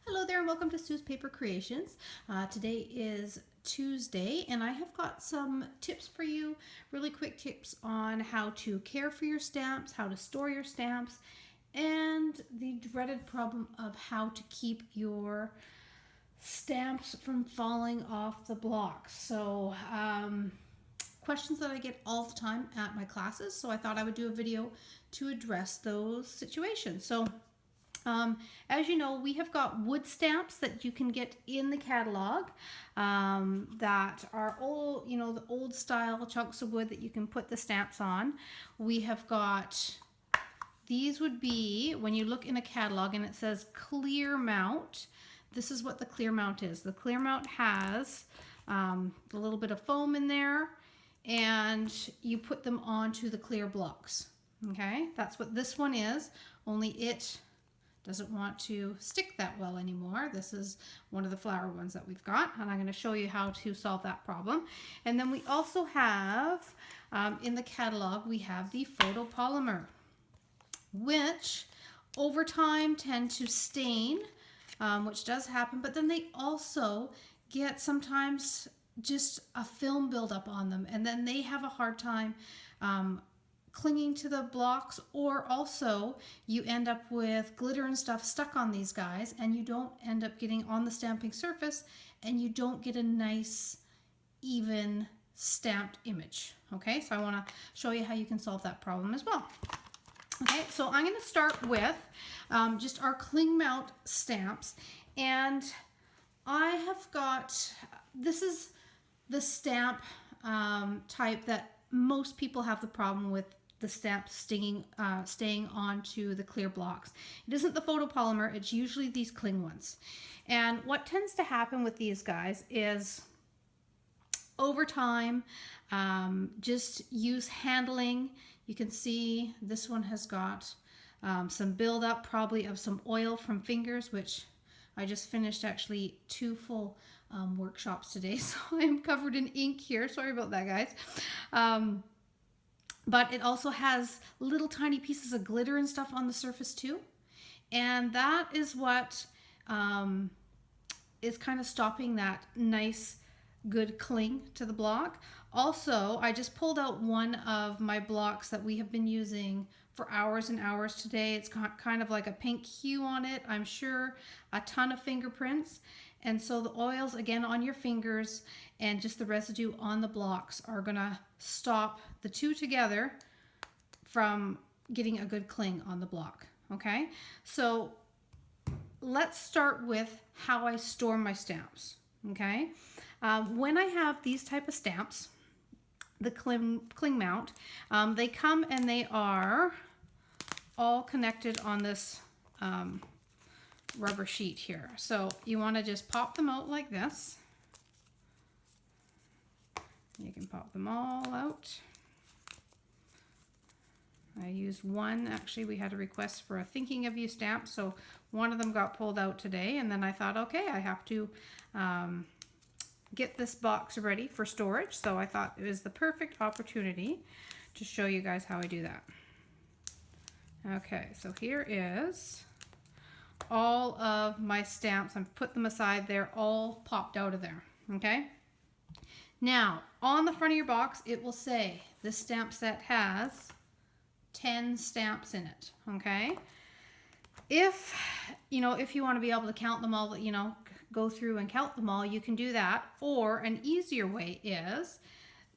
Hello there and welcome to Sue's Paper Creations. Today is Tuesday and I have got some tips for you, really quick tips on how to care for your stamps, how to store your stamps, and the dreaded problem of how to keep your stamps from falling off the blocks. Questions that I get all the time at my classes, so I thought I would do a video to address those situations. As you know, we have got wood stamps that you can get in the catalog that are old, the old style chunks of wood that you can put the stamps on. We have got, these would be, when you look in a catalog and it says clear mount, this is what the clear mount is. The clear mount has a little bit of foam in there and you put them onto the clear blocks. Okay, that's what this one is, only it doesn't want to stick that well anymore. This is one of the flower ones that we've got, and I'm going to show you how to solve that problem. And then we also have, in the catalog, we have the photopolymer, which over time tend to stain, which does happen, but then they also get sometimes just a film buildup on them, and then they have a hard time clinging to the blocks, or also you end up with glitter and stuff stuck on these guys and you don't end up getting on the stamping surface and you don't get a nice even stamped image. Okay, so I want to show you how you can solve that problem as well. Okay, so I'm going to start with just our cling mount stamps, and I have got, this is the stamp type that most people have the problem with, the stamp staying onto the clear blocks. It isn't the photopolymer, it's usually these cling ones. And what tends to happen with these guys is over time, just use handling. You can see this one has got some buildup, probably of some oil from fingers, which I just finished actually 2 full workshops today, so I'm covered in ink here. Sorry about that, guys. But it also has little tiny pieces of glitter and stuff on the surface too. And that is what is kind of stopping that nice, good cling to the block. Also, I just pulled out one of my blocks that we have been using for hours and hours today. It's got kind of like a pink hue on it, I'm sure, a ton of fingerprints. And so the oils, again, on your fingers and just the residue on the blocks are gonna stop the two together from getting a good cling on the block, okay? So let's start with how I store my stamps, okay? When I have these type of stamps, the cling mount, they come and they are all connected on this rubber sheet here. So you want to just pop them out like this. You can pop them all out. I used one, actually we had a request for a thinking of you stamp, so one of them got pulled out today, and then I thought, okay, I have to get this box ready for storage, so I thought it was the perfect opportunity to show you guys how I do that. Okay, so here is all of my stamps. I've put them aside. They're all popped out of there, okay? Now, on the front of your box, it will say this stamp set has 10 stamps in it, okay? If you want to be able to count them all, go through and count them all, you can do that. Or an easier way is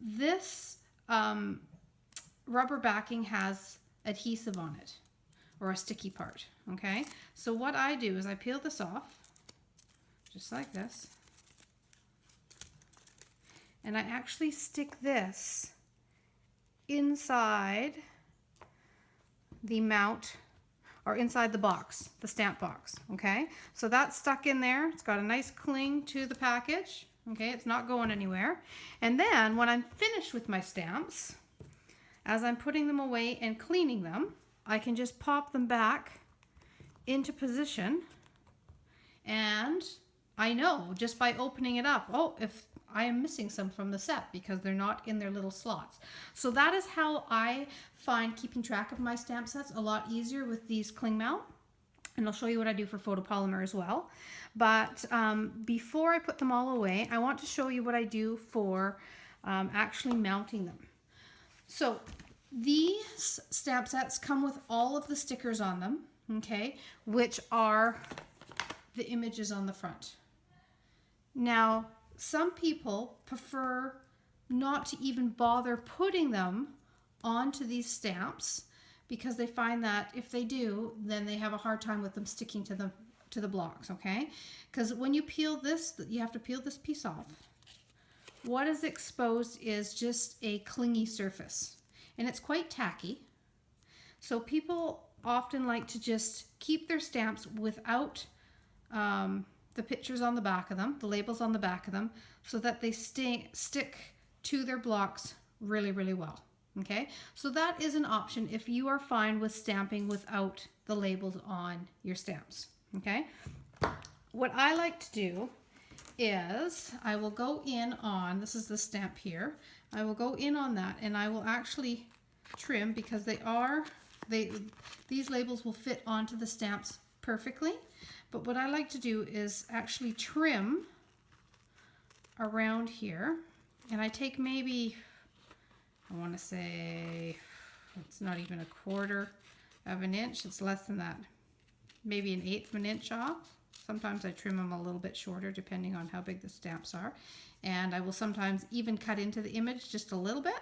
this rubber backing has adhesive on it, or a sticky part, okay? So what I do is I peel this off, just like this, and I actually stick this inside the mount, or inside the box, the stamp box, okay? So that's stuck in there. It's got a nice cling to the package, okay? It's not going anywhere. And then when I'm finished with my stamps, as I'm putting them away and cleaning them, I can just pop them back into position, and I know just by opening it up, oh, if I am missing some from the set because they're not in their little slots. So that is how I find keeping track of my stamp sets a lot easier with these cling mount. And I'll show you what I do for photopolymer as well. But before I put them all away, I want to show you what I do for actually mounting them. So these stamp sets come with all of the stickers on them, okay, which are the images on the front. Now, some people prefer not to even bother putting them onto these stamps because they find that if they do, then they have a hard time with them sticking to the blocks, okay? Because when you peel this, you have to peel this piece off. What is exposed is just a clingy surface, and it's quite tacky. So people often like to just keep their stamps without the pictures on the back of them, the labels on the back of them, so that they stick to their blocks really, really well. Okay, so that is an option if you are fine with stamping without the labels on your stamps. Okay, what I like to do is I will go in on, this is the stamp here, I will go in on that and I will actually trim because these labels will fit onto the stamps perfectly. But what I like to do is actually trim around here, and I take maybe, I want to say, it's not even 1/4 of an inch, it's less than that, maybe 1/8 of an inch off. Sometimes I trim them a little bit shorter depending on how big the stamps are, and I will sometimes even cut into the image just a little bit,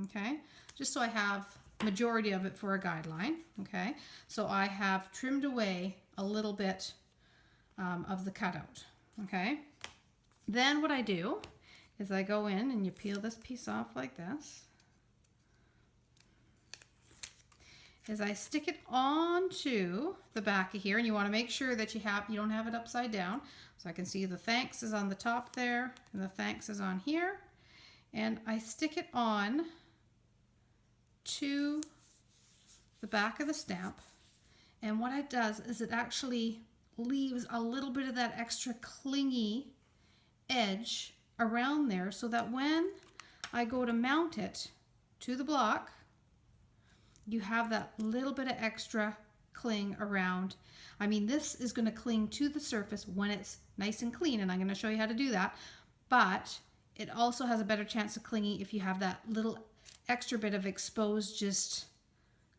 okay, just so I have majority of it for a guideline. Okay, so I have trimmed away a little bit of the cutout. Okay, then what I do is I go in and you peel this piece off like this, is I stick it onto the back of here, and you want to make sure that you don't have it upside down. So I can see the thanks is on the top there and the thanks is on here, and I stick it on to the back of the stamp, and what it does is it actually leaves a little bit of that extra clingy edge around there so that when I go to mount it to the block, you have that little bit of extra cling around. I mean, this is going to cling to the surface when it's nice and clean, and I'm going to show you how to do that, but it also has a better chance of clinging if you have that little extra bit of exposed just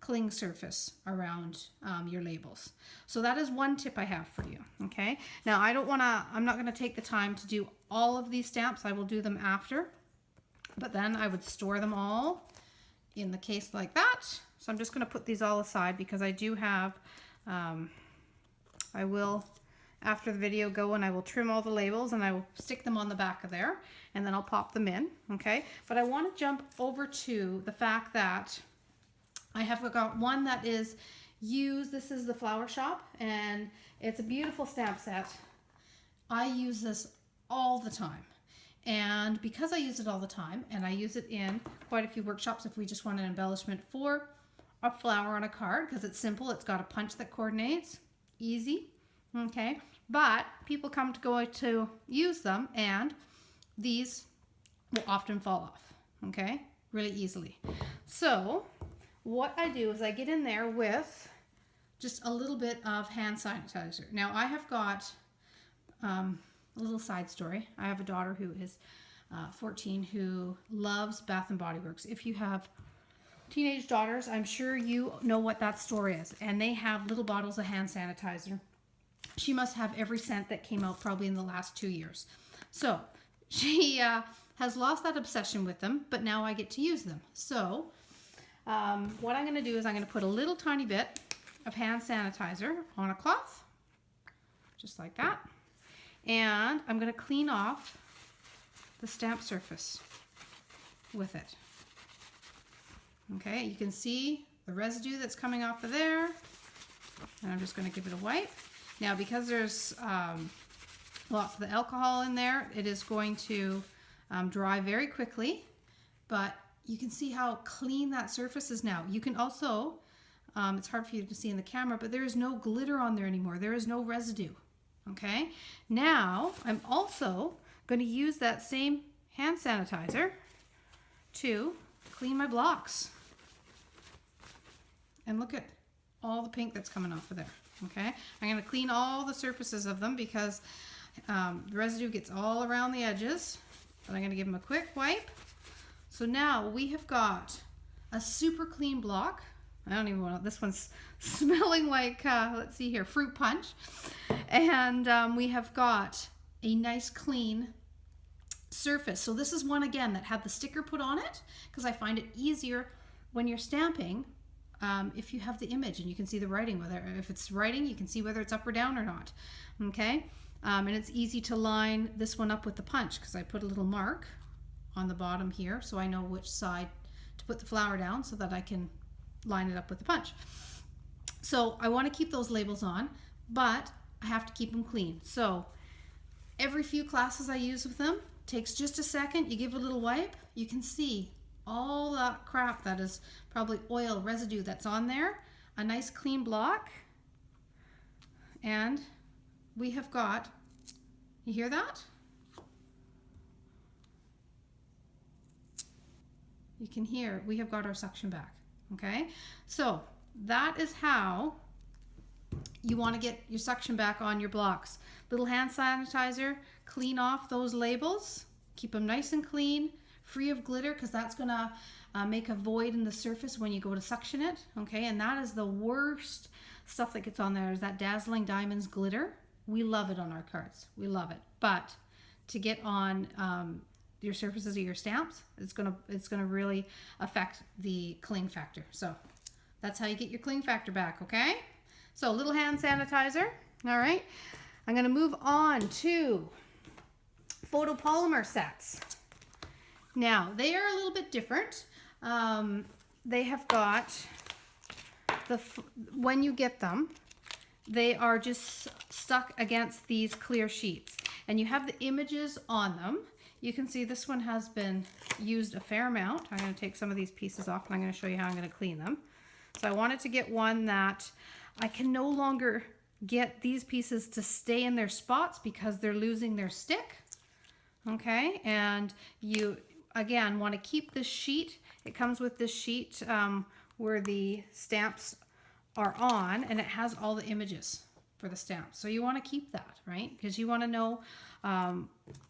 cling surface around your labels. So that is one tip I have for you. Okay, now I'm not going to take the time to do all of these stamps. I will do them after, but then I would store them all in the case like that. So I'm just going to put these all aside because I do have I will, after the video, go and I will trim all the labels and I will stick them on the back of there, and then I'll pop them in. Okay, but I want to jump over to the fact that I have got one that is used. This is the Flower Shop, and it's a beautiful stamp set. I use this all the time, and because I use it all the time, and I use it in quite a few workshops if we just want an embellishment for a flower on a card, because it's simple, it's got a punch that coordinates, easy, okay, but people come to go to use them and these will often fall off, okay, really easily. So what I do is I get in there with just a little bit of hand sanitizer. Now I have got a little side story. I have a daughter who is 14 who loves Bath and Body Works. If you have teenage daughters, I'm sure you know what that story is. And they have little bottles of hand sanitizer. She must have every scent that came out probably in the last 2 years. So she has lost that obsession with them, but now I get to use them. So what I'm going to do is I'm going to put a little tiny bit of hand sanitizer on a cloth, just like that. And I'm going to clean off the stamp surface with it. Okay, you can see the residue that's coming off of there. And I'm just going to give it a wipe. Now, because there's lots of the alcohol in there, it is going to dry very quickly, but you can see how clean that surface is now. You can also, it's hard for you to see in the camera, but there is no glitter on there anymore. There is no residue. Okay, now I'm also going to use that same hand sanitizer to clean my blocks. And look at all the pink that's coming off of there. Okay, I'm going to clean all the surfaces of them because the residue gets all around the edges. But I'm going to give them a quick wipe. So now we have got a super clean block. I don't even want to, this one's smelling like, let's see here, fruit punch. And we have got a nice clean surface. So this is one again that had the sticker put on it because I find it easier when you're stamping if you have the image and you can see the writing, whether if it's writing you can see whether it's up or down or not. Okay, and it's easy to line this one up with the punch because I put a little mark on the bottom here so I know which side to put the flower down so that I can line it up with the punch. So I want to keep those labels on, but I have to keep them clean. So every few classes I use with them, takes just a second, you give it a little wipe, you can see all that crap that is probably oil residue that's on there, a nice clean block, and we have got, you hear that? You can hear, we have got our suction back, okay? So that is how you want to get your suction back on your blocks. Little hand sanitizer, clean off those labels, keep them nice and clean, free of glitter, because that's going to make a void in the surface when you go to suction it, okay? And that is the worst stuff that gets on there, is that Dazzling Diamonds glitter. We love it on our cards, we love it, but to get on your surfaces of your stamps, it's gonna really affect the cling factor. So that's how you get your cling factor back, okay? So a little hand sanitizer, all right? I'm gonna move on to photopolymer sets. Now, they are a little bit different. They have got, when you get them, they are just stuck against these clear sheets. And you have the images on them. You can see this one has been used a fair amount. I'm going to take some of these pieces off and I'm going to show you how I'm going to clean them. So I wanted to get one that I can no longer get these pieces to stay in their spots because they're losing their stick. Okay, and you again want to keep this sheet. It comes with this sheet where the stamps are on, and it has all the images for the stamps. So you want to keep that, right? Because you want to know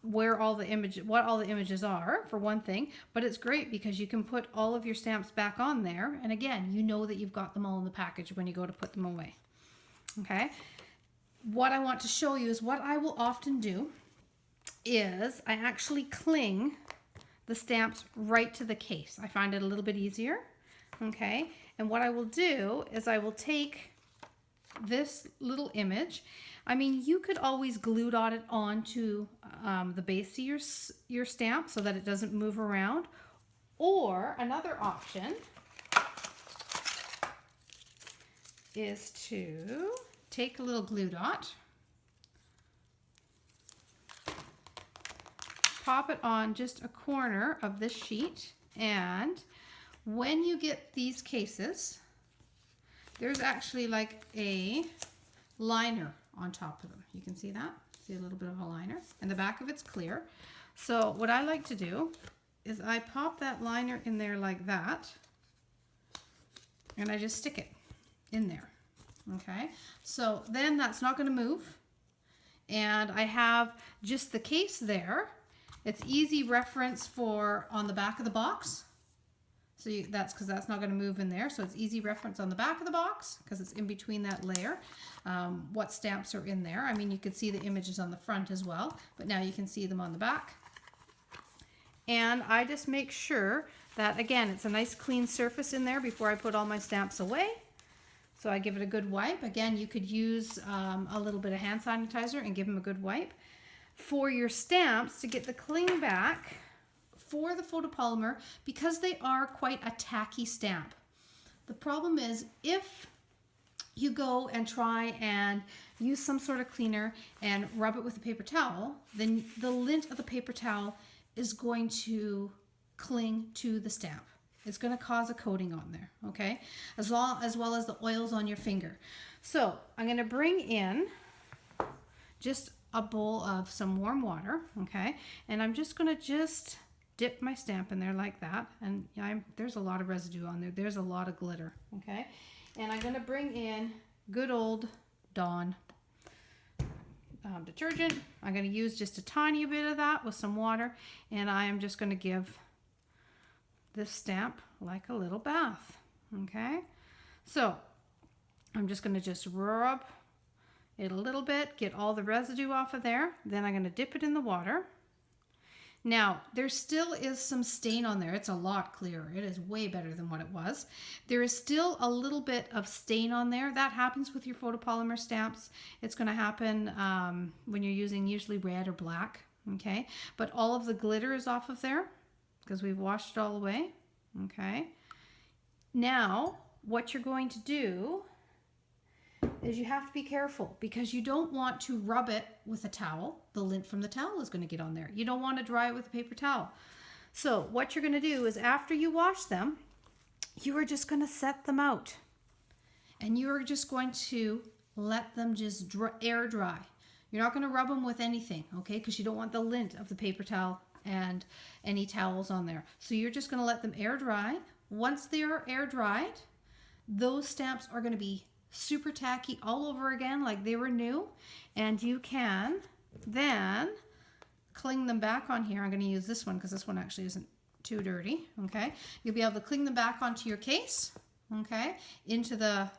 what all the images are, for one thing. But it's great because you can put all of your stamps back on there, and again, you know that you've got them all in the package when you go to put them away. Okay. What I want to show you is what I will often do is I actually cling the stamps right to the case. I find it a little bit easier. Okay, and what I will do is I will take this little image. I mean, you could always glue dot it onto the base of your stamp so that it doesn't move around. Or another option is to take a little glue dot, pop it on just a corner of this sheet, and when you get these cases, there's actually like a liner on top of them. You can see that? See a little bit of a liner, and the back of it's clear. So what I like to do is I pop that liner in there like that, and I just stick it in there. Okay, so then that's not going to move, and I have just the case there. It's easy reference for on the back of the box. So that's because that's not going to move in there. So it's easy reference on the back of the box because it's in between that layer. What stamps are in there. I mean, you could see the images on the front as well, but now you can see them on the back. And I just make sure that, again, it's a nice clean surface in there before I put all my stamps away. So I give it a good wipe. Again, you could use a little bit of hand sanitizer and give them a good wipe. For your stamps, to get the cling back for the photopolymer, because they are quite a tacky stamp. The problem is if you go and try and use some sort of cleaner and rub it with a paper towel, then the lint of the paper towel is going to cling to the stamp. It's going to cause a coating on there, okay? As well as the oils on your finger. So I'm going to bring in just a bowl of some warm water, okay? And I'm just going to dip my stamp in there like that. And there's a lot of residue on there. There's a lot of glitter, okay? And I'm going to bring in good old Dawn detergent. I'm going to use just a tiny bit of that with some water, and I am just going to give this stamp like a little bath. Okay, so I'm just going to just rub it a little bit, get all the residue off of there. Then I'm going to dip it in the water. Now, there still is some stain on there. It's a lot clearer. It is way better than what it was. There is still a little bit of stain on there. That happens with your photopolymer stamps. It's going to happen when you're using usually red or black, okay? But all of the glitter is off of there because we've washed it all away, okay? Now, what you're going to do is you have to be careful because you don't want to rub it with a towel. The lint from the towel is going to get on there. You don't want to dry it with a paper towel. So what you're going to do is after you wash them, you are just going to set them out. And you are just going to let them just air dry. You're not going to rub them with anything, okay? Because you don't want the lint of the paper towel and any towels on there. So you're just going to let them air dry. Once they are air dried, those stamps are going to be super tacky all over again like they were new, and you can then cling them back on here. I'm going to use this one because this one actually isn't too dirty, okay? You'll be able to cling them back onto your case, okay, into the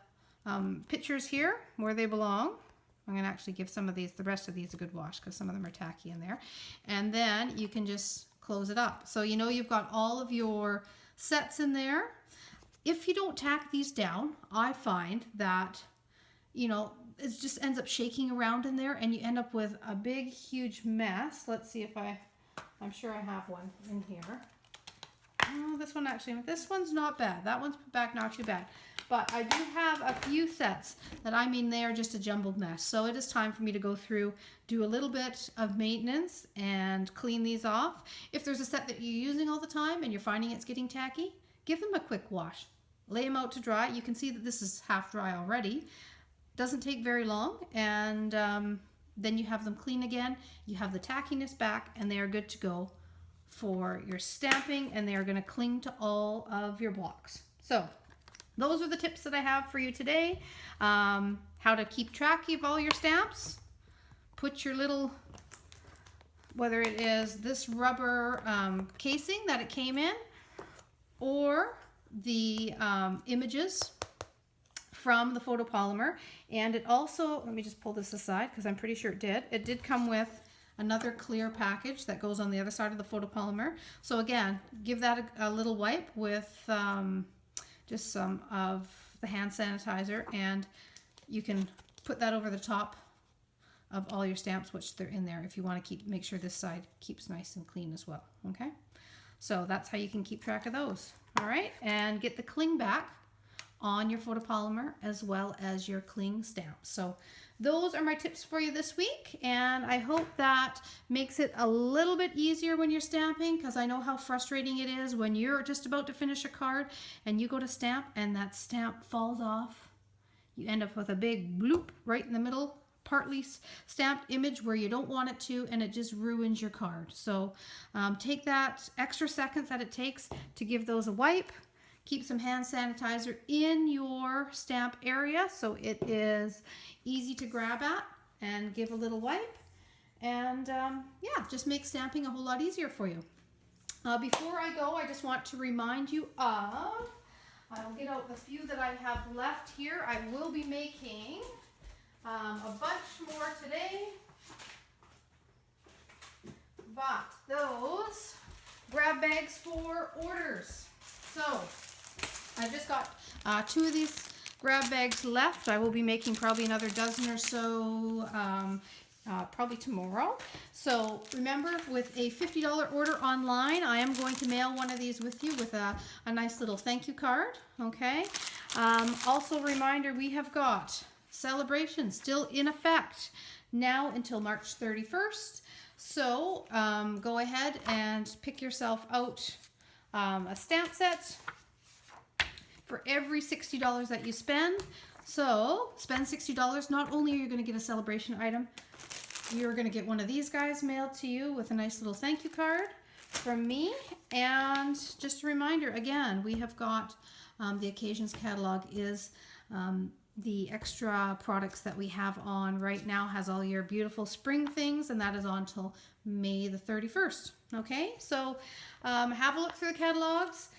pictures here where they belong. I'm going to actually give some of these, the rest of these, a good wash because some of them are tacky in there, and then you can just close it up. So you know you've got all of your sets in there. If you don't tack these down, I find that, you know, it just ends up shaking around in there and you end up with a big, huge mess. Let's see if I'm sure I have one in here. Oh, this one's not bad. That one's put back not too bad. But I do have a few sets that, I mean, they are just a jumbled mess. So it is time for me to go through, do a little bit of maintenance and clean these off. If there's a set that you're using all the time and you're finding it's getting tacky, give them a quick wash. Lay them out to dry. You can see that this is half dry already. Doesn't take very long, and then you have them clean again. You have the tackiness back, and they are good to go for your stamping, and they are going to cling to all of your blocks. So those are the tips that I have for you today. How to keep track of all your stamps. Put your little, whether it is this rubber casing that it came in, or the images from the photopolymer. And it also, let me just pull this aside because I'm pretty sure it did come with another clear package that goes on the other side of the photopolymer. So again, give that a little wipe with just some of the hand sanitizer, and you can put that over the top of all your stamps, which they're in there, if you want to make sure this side keeps nice and clean as well. Okay, so that's how you can keep track of those. All right, and get the cling back on your photopolymer as well as your cling stamps. So those are my tips for you this week, and I hope that makes it a little bit easier when you're stamping, because I know how frustrating it is when you're just about to finish a card and you go to stamp and that stamp falls off. You end up with a big bloop right in the middle, partly stamped image where you don't want it to, and it just ruins your card. So take that extra seconds that it takes to give those a wipe. Keep some hand sanitizer in your stamp area so it is easy to grab at, and give a little wipe, and yeah, just make stamping a whole lot easier for you. Before I go, I just want to remind you of, I'll get out the few that I have left here. I will be making a bunch more today, but those grab bags for orders. So I've just got 2 of these grab bags left. I will be making probably another dozen or so probably tomorrow. So remember, with a $50 order online, I am going to mail one of these with you with a nice little thank you card. Okay. Also reminder, we have got celebration still in effect now until March 31st. So go ahead and pick yourself out a stamp set for every $60 that you spend. So spend $60. Not only are you going to get a celebration item, you're going to get one of these guys mailed to you with a nice little thank you card from me. And just a reminder, again, we have got the Occasions catalog is The extra products that we have on right now has all your beautiful spring things, and that is on till May the 31st. Okay, so have a look through the catalogs.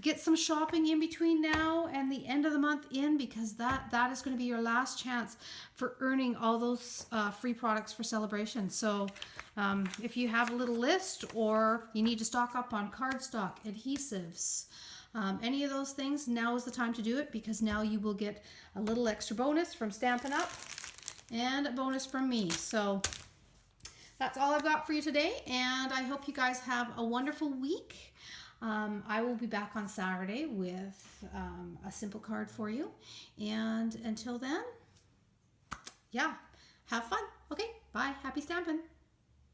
Get some shopping in between now and the end of the month in, because that is going to be your last chance for earning all those free products for celebration. So if you have a little list, or you need to stock up on cardstock, adhesives, any of those things, now is the time to do it, because now you will get a little extra bonus from Stampin' Up! And a bonus from me. So that's all I've got for you today, and I hope you guys have a wonderful week. I will be back on Saturday with a simple card for you, and until then, yeah, have fun. Okay, bye. Happy stamping.